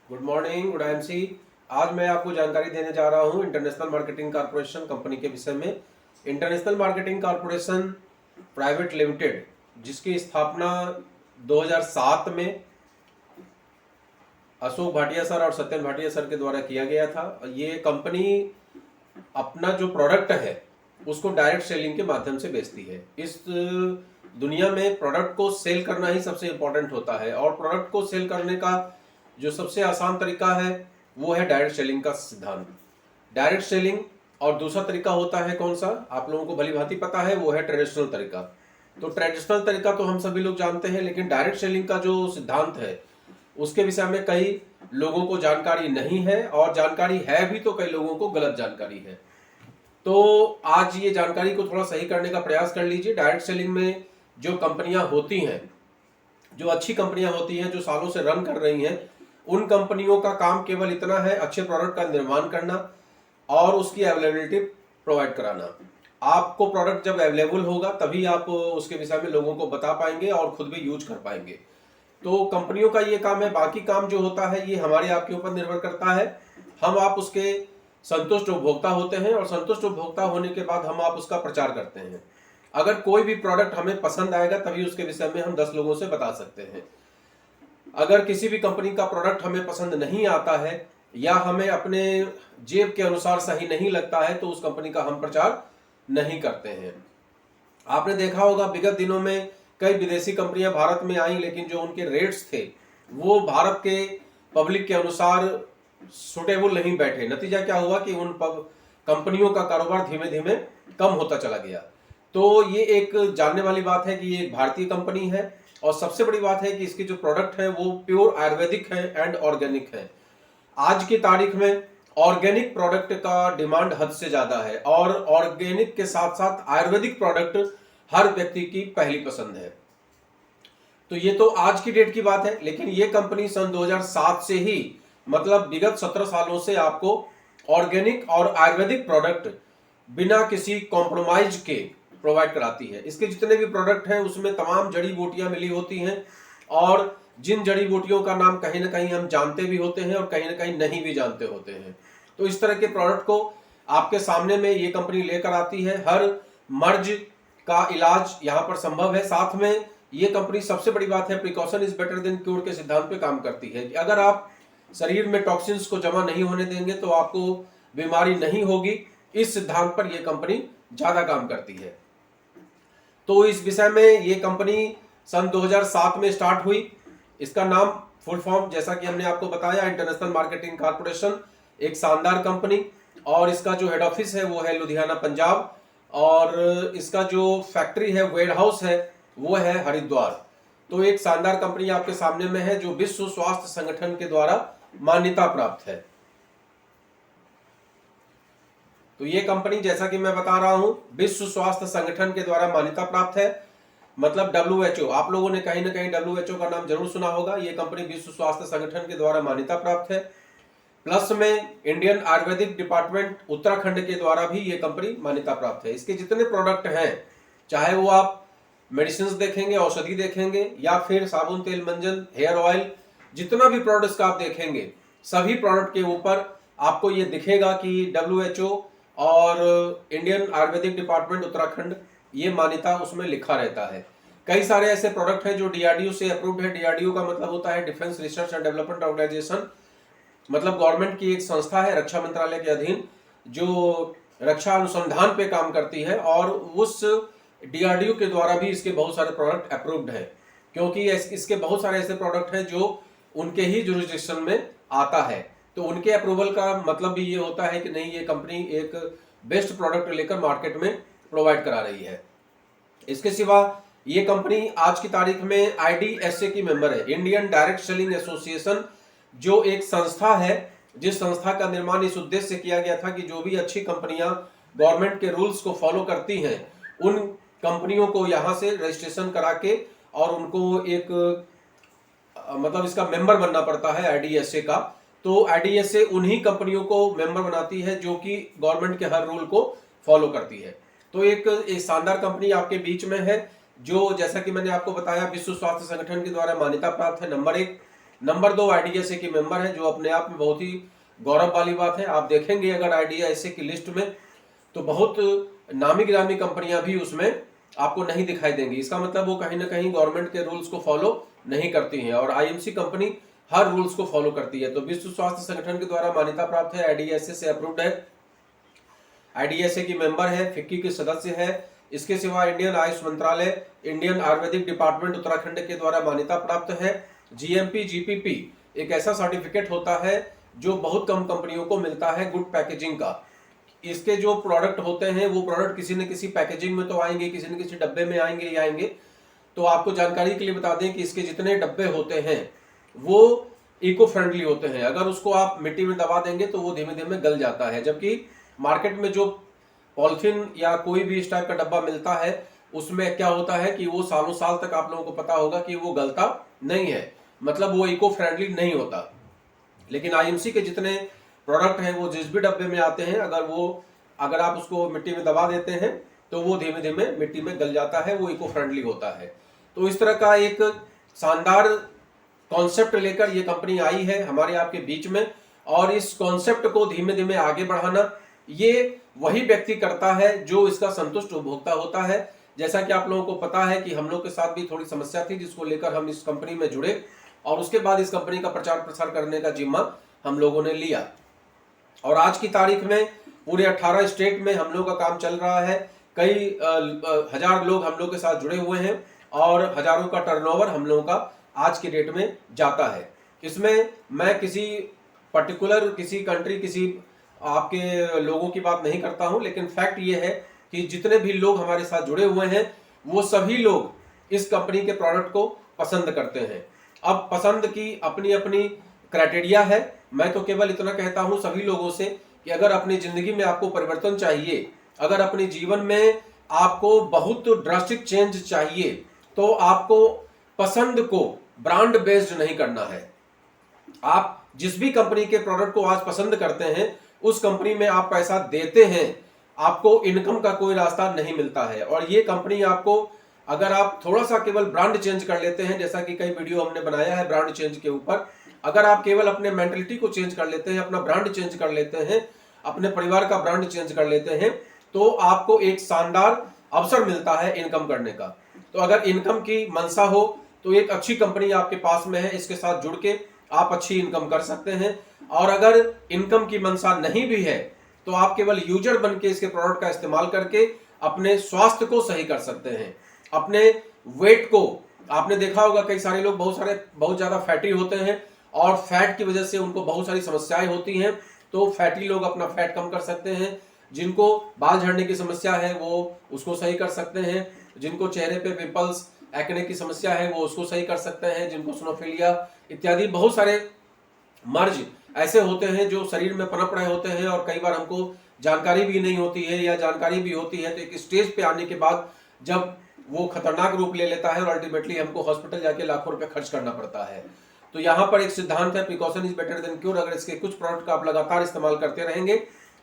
Good morning, good MC. आज मैं आपको जानकारी देने जा रहा हूं इंटरनेशनल मार्केटिंग कॉरपोरेशन कंपनी के विषय में। International marketing corporation private limited, जिसकी स्थापना 2007 में अशोक भाटिया सर और सत्यन भाटिया सर के द्वारा किया गया था। ये कंपनी अपना जो प्रोडक्ट है उसको डायरेक्ट सेलिंग के माध्यम से बेचती है। इस दुनिया में प्रोडक्ट को सेल करना ही सबसे इंपॉर्टेंट होता है और प्रोडक्ट को सेल करने का जो सबसे आसान तरीका है वो है डायरेक्ट सेलिंग का सिद्धांत। डायरेक्ट सेलिंग और दूसरा तरीका होता है कौन सा, आप लोगों को भली भांति पता है, वो है ट्रेडिशनल तरीका। तो ट्रेडिशनल तरीका तो हम सभी लोग जानते हैं, लेकिन डायरेक्ट सेलिंग का जो सिद्धांत है उसके विषय में कई लोगों को जानकारी नहीं है, और जानकारी है भी तो कई लोगों को गलत जानकारी है। तो आज ये जानकारी को थोड़ा सही करने का प्रयास कर लीजिए। डायरेक्ट सेलिंग में जो कंपनियां होती हैं, जो अच्छी कंपनियां होती हैं, जो सालों से रन कर रही हैं, उन कंपनियों का काम केवल इतना है अच्छे प्रोडक्ट का निर्माण करना और उसकी अवेलेबिलिटी प्रोवाइड कराना। आपको प्रोडक्ट जब अवेलेबल होगा तभी आप उसके विषय में लोगों को बता पाएंगे और खुद भी यूज कर पाएंगे। तो कंपनियों का ये काम है। बाकी काम जो होता है ये हमारे आपके ऊपर निर्भर करता है। हम आप उसके संतुष्ट उपभोक्ता होते हैं और संतुष्ट उपभोक्ता होने के बाद हम आप उसका प्रचार करते हैं। अगर कोई भी प्रोडक्ट हमें पसंद आएगा तभी उसके विषय में हम 10 लोगों से बता सकते हैं। अगर किसी भी कंपनी का प्रोडक्ट हमें पसंद नहीं आता है या हमें अपने जेब के अनुसार सही नहीं लगता है तो उस कंपनी का हम प्रचार नहीं करते हैं। आपने देखा होगा विगत दिनों में कई विदेशी कंपनियां भारत में आई, लेकिन जो उनके रेट्स थे वो भारत के पब्लिक के अनुसार सुटेबल नहीं बैठे। नतीजा क्या हुआ कि उन कंपनियों का कारोबार धीमे धीमे कम होता चला गया। तो ये एक जानने वाली बात है कि ये एक भारतीय कंपनी है, और सबसे बड़ी बात है कि इसके जो प्रोडक्ट है वो प्योर आयुर्वेदिक है एंड ऑर्गेनिक है। आज की तारीख में ऑर्गेनिक प्रोडक्ट का डिमांड हद से ज्यादा है और ऑर्गेनिक के साथ साथ आयुर्वेदिक प्रोडक्ट हर व्यक्ति की पहली पसंद है। तो ये तो आज की डेट की बात है, लेकिन ये कंपनी सन 2007 से ही, मतलब विगत 17 सालों से आपको ऑर्गेनिक और आयुर्वेदिक प्रोडक्ट बिना किसी कॉम्प्रोमाइज के प्रोवाइड कराती है। इसके जितने भी प्रोडक्ट हैं उसमें तमाम जड़ी बूटियां मिली होती हैं, और जिन जड़ी बूटियों का नाम कहीं ना कहीं हम जानते भी होते हैं और कहीं ना कहीं नहीं भी जानते होते हैं। तो इस तरह के प्रोडक्ट को आपके सामने में ये कंपनी लेकर आती है। हर मर्ज का इलाज यहाँ पर संभव है। साथ में ये कंपनी, सबसे बड़ी बात है, precaution is better than cure के सिद्धांत पे काम करती है कि अगर आप शरीर में टॉक्सिन्स को जमा नहीं होने देंगे तो आपको बीमारी नहीं होगी। इस सिद्धांत पर यह कंपनी ज्यादा काम करती है। तो इस विषय में ये कंपनी सन 2007 में स्टार्ट हुई। इसका नाम फुल फॉर्म जैसा कि हमने आपको बताया, इंटरनेशनल मार्केटिंग कॉरपोरेशन, एक शानदार कंपनी। और इसका जो हेड ऑफिस है वो है लुधियाना, पंजाब, और इसका जो फैक्ट्री है, वेयर हाउस है, वो है हरिद्वार। तो एक शानदार कंपनी आपके सामने में है जो विश्व स्वास्थ्य संगठन के द्वारा मान्यता प्राप्त है। तो ये कंपनी, जैसा कि मैं बता रहा हूं, विश्व स्वास्थ्य संगठन के द्वारा मान्यता प्राप्त है, मतलब WHO। आप लोगों ने कहीं ना कहीं WHO का नाम जरूर सुना होगा। ये कंपनी विश्व स्वास्थ्य संगठन के द्वारा मान्यता प्राप्त है। प्लस में इंडियन आयुर्वेदिक डिपार्टमेंट उत्तराखंड के द्वारा भी ये कंपनी मान्यता प्राप्त है। इसके जितने प्रोडक्ट हैं, चाहे वो आप मेडिसिन देखेंगे, औषधि देखेंगे, या फिर साबुन, तेल, मंजन, हेयर ऑयल, जितना भी प्रोडक्ट्स का आप देखेंगे, सभी प्रोडक्ट के ऊपर आपको ये दिखेगा कि WHO और इंडियन आयुर्वेदिक डिपार्टमेंट उत्तराखंड, ये मान्यता उसमें लिखा रहता है। कई सारे ऐसे प्रोडक्ट हैं जो DRDO से अप्रूव्ड है। DRDO का मतलब होता है defence research and development organisation, मतलब गवर्नमेंट की एक संस्था है रक्षा मंत्रालय के अधीन जो रक्षा अनुसंधान पे काम करती है, और उस DRDO के द्वारा भी इसके बहुत सारे प्रोडक्ट अप्रूव्ड हैं, क्योंकि इसके बहुत सारे ऐसे प्रोडक्ट हैं जो उनके ही जुरिस्डिक्शन में आता है। तो उनके अप्रूवल का मतलब भी ये होता है कि नहीं, ये कंपनी एक बेस्ट प्रोडक्ट लेकर मार्केट में प्रोवाइड करा रही है। इसके सिवा ये कंपनी आज की तारीख में IDSA की मेंबर है, इंडियन डायरेक्ट सेलिंग एसोसिएशन, जो एक संस्था है जिस संस्था का निर्माण इस उद्देश्य से किया गया था कि जो भी अच्छी कंपनियां गवर्नमेंट के रूल्स को फॉलो करती हैं उन कंपनियों को यहां से रजिस्ट्रेशन करा के और उनको एक मतलब इसका मेंबर बनना पड़ता है IDSA का। तो IDSA उन्हीं कंपनियों को मेंबर बनाती है जो कि गवर्नमेंट के हर रूल को फॉलो करती है। तो एक शानदार कंपनी आपके बीच में है जो, जैसा कि मैंने आपको बताया, विश्व स्वास्थ्य संगठन के द्वारा मान्यता प्राप्त है, नंबर 1। नंबर 2 IDSA की मेंबर है, जो अपने आप में बहुत ही गौरव वाली बात है। आप देखेंगे अगर IDSA की लिस्ट में तो बहुत नामी गिरामी कंपनियां भी उसमें आपको नहीं दिखाई देंगी। इसका मतलब वो कहीं ना कहीं गवर्नमेंट के रूल्स को फॉलो नहीं करती हैं, और IMC कंपनी हर रूल्स को फॉलो करती है। तो विश्व स्वास्थ्य संगठन के द्वारा मान्यता प्राप्त है, IDSA से अप्रूव्ड है, IDSA की मेंबर है, फिक्की के सदस्य है। इसके सिवा इंडियन आयुष मंत्रालय, इंडियन आयुर्वेदिक डिपार्टमेंट उत्तराखंड के द्वारा मान्यता प्राप्त है। GMP GPP एक ऐसा सर्टिफिकेट होता है जो बहुत कम कंपनियों को मिलता है गुड पैकेजिंग का। इसके जो प्रोडक्ट होते हैं वो प्रोडक्ट किसी न किसी पैकेजिंग में तो आएंगे, किसी न किसी डब्बे में आएंगे ही आएंगे। तो आपको जानकारी के लिए बता दें कि इसके जितने डब्बे होते हैं वो इको फ्रेंडली होते हैं। अगर उसको आप मिट्टी में दबा देंगे तो वो धीमे धीमे गल जाता है, जबकि मार्केट में जो पॉलिथीन या कोई भी इस टाइप का डब्बा मिलता है उसमें क्या होता है कि वो सालों साल तक आप लोगों को पता होगा कि वो गलता नहीं है, मतलब वो इको फ्रेंडली नहीं होता। लेकिन IMC के जितने प्रोडक्ट हैं वो जिस भी डब्बे में आते हैं, अगर आप उसको मिट्टी में दबा देते हैं तो वो धीमे धीमे मिट्टी में गल जाता है, वो इको फ्रेंडली होता है। तो इस तरह का एक शानदार कॉन्सेप्ट लेकर ये कंपनी आई है हमारे आपके बीच में, और इस कॉन्सेप्ट को धीमे धीमे आगे बढ़ाना ये वही व्यक्ति करता है जो इसका संतुष्ट उपभोक्ता होता है। जैसा कि आप लोगों को पता है कि हम लोग के साथ भी थोड़ी समस्या थी, जिसको लेकर हम इस कंपनी में जुड़े, और उसके बाद इस कंपनी का प्रचार प्रसार करने का जिम्मा हम लोगों ने लिया। और आज की तारीख में पूरे 18 स्टेट में हम लोग का काम चल रहा है। कई हजार लोग हम लोग के साथ जुड़े हुए हैं, और हजारों का टर्नओवर हम लोगों का आज की डेट में जाता है। इसमें मैं किसी पर्टिकुलर किसी कंट्री किसी आपके लोगों की बात नहीं करता हूं, लेकिन फैक्ट ये है कि जितने भी लोग हमारे साथ जुड़े हुए हैं वो सभी लोग इस कंपनी के प्रोडक्ट को पसंद करते हैं। अब पसंद की अपनी अपनी क्राइटेरिया है। मैं तो केवल इतना कहता हूं सभी लोगों से कि अगर अपनी जिंदगी में आपको परिवर्तन चाहिए, अगर अपने जीवन में आपको बहुत ड्रास्टिक चेंज चाहिए, तो आपको पसंद को ब्रांड बेस्ड नहीं करना है। आप जिस भी कंपनी के प्रोडक्ट को आज पसंद करते हैं उस कंपनी में आप पैसा देते हैं, आपको इनकम का कोई रास्ता नहीं मिलता है। और ये कंपनी आपको, अगर आप थोड़ा सा केवल ब्रांड चेंज कर लेते हैं, जैसा कि कई वीडियो हमने बनाया है ब्रांड चेंज के ऊपर, अगर आप केवल अपने मेंटलिटी को चेंज कर लेते हैं, अपना ब्रांड चेंज कर लेते हैं, अपने परिवार का ब्रांड चेंज कर लेते हैं, तो आपको एक शानदार अवसर मिलता है इनकम करने का। तो अगर इनकम की मंशा हो तो एक अच्छी कंपनी आपके पास में है, इसके साथ जुड़ के आप अच्छी इनकम कर सकते हैं। और अगर इनकम की मंशा नहीं भी है तो आप केवल यूजर बन के इसके प्रोडक्ट का इस्तेमाल करके अपने स्वास्थ्य को सही कर सकते हैं। अपने वेट को, आपने देखा होगा कई सारे लोग बहुत ज्यादा फैटी होते हैं, और फैट की वजह से उनको बहुत सारी समस्याएं होती हैं। तो फैटी लोग अपना फैट कम कर सकते हैं, जिनको बाल झड़ने की समस्या है वो उसको सही कर सकते हैं, जिनको चेहरे पे पिंपल्स एक्ने की समस्या है वो उसको सही कर सकते हैं, जिनको स्नोफिलिया इत्यादि बहुत सारे मर्ज ऐसे होते हैं जो शरीर में पनप रहे होते हैं, और कई बार हमको जानकारी भी नहीं होती है, या जानकारी भी होती है तो एक स्टेज पे आने के बाद जब वो खतरनाक रूप ले लेता है और अल्टीमेटली हमको हॉस्पिटल जाके लाखों रुपए खर्च करना पड़ता है। तो यहाँ पर एक सिद्धांत है, precaution is better than cure. अगर इसके कुछ प्रोडक्ट का आप लगातार इस्तेमाल करते रहेंगे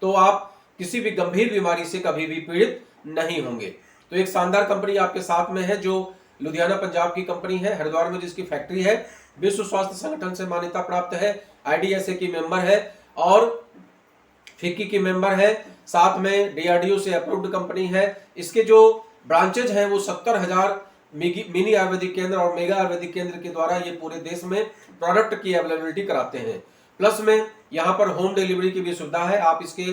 तो आप किसी भी गंभीर बीमारी से कभी भी पीड़ित नहीं होंगे। तो एक शानदार कंपनी आपके साथ में है, जो लुधियाना पंजाब की कंपनी है, हरिद्वार में जिसकी फैक्ट्री है, विश्व स्वास्थ्य संगठन से मान्यता प्राप्त है, IDSA की मेंबर है और फिक्की की मेंबर है, साथ में DRDO से अप्रूव्ड कंपनी है। इसके जो ब्रांचेज हैं वो 70,000 मिनी आयुर्वेदिक केंद्र और मेगा आयुर्वेदिक केंद्र के द्वारा ये पूरे देश में प्रोडक्ट की अवेलेबिलिटी कराते हैं। प्लस में यहाँ पर होम डिलीवरी की भी सुविधा है। आप इसके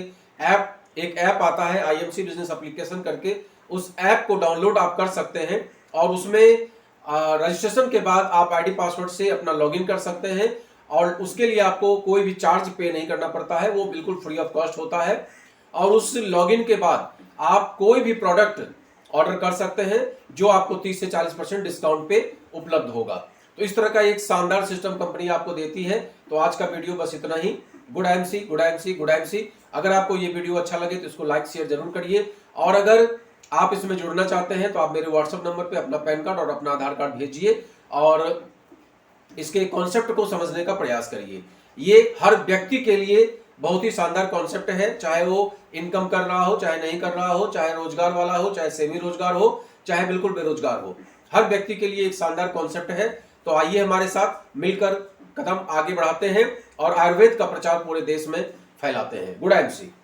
एक ऐप आता है IMC बिजनेस एप्लीकेशन करके, उस ऐप को डाउनलोड आप कर सकते हैं, और उसमें रजिस्ट्रेशन के बाद आप ID पासवर्ड से अपना लॉगिन कर सकते हैं, और उसके लिए आपको कोई भी चार्ज पे नहीं करना पड़ता है, वो बिल्कुल फ्री ऑफ कॉस्ट होता है। और उस लॉगिन के बाद आप कोई भी प्रोडक्ट ऑर्डर कर सकते हैं जो आपको 30 से 40% डिस्काउंट पे उपलब्ध होगा। तो इस तरह का एक शानदार सिस्टम कंपनी आपको देती है। तो आज का वीडियो बस इतना ही। Good IMC, good IMC, good IMC। अगर आपको ये वीडियो अच्छा लगे तो इसको लाइक शेयर जरूर करिए, और अगर आप इसमें जुड़ना चाहते हैं तो आप मेरे व्हाट्सएप नंबर पे अपना पैन कार्ड और अपना आधार कार्ड भेजिए, और इसके कॉन्सेप्ट को समझने का प्रयास करिए। ये हर व्यक्ति के लिए बहुत ही शानदार कॉन्सेप्ट है, चाहे वो इनकम कर रहा हो, चाहे नहीं कर रहा हो, चाहे रोजगार वाला हो, चाहे सेमी रोजगार हो, चाहे बिल्कुल बेरोजगार हो, हर व्यक्ति के लिए एक शानदार कॉन्सेप्ट है। तो आइए हमारे साथ मिलकर कदम आगे बढ़ाते हैं और आयुर्वेद का प्रचार पूरे देश में फैलाते हैं। Good MC.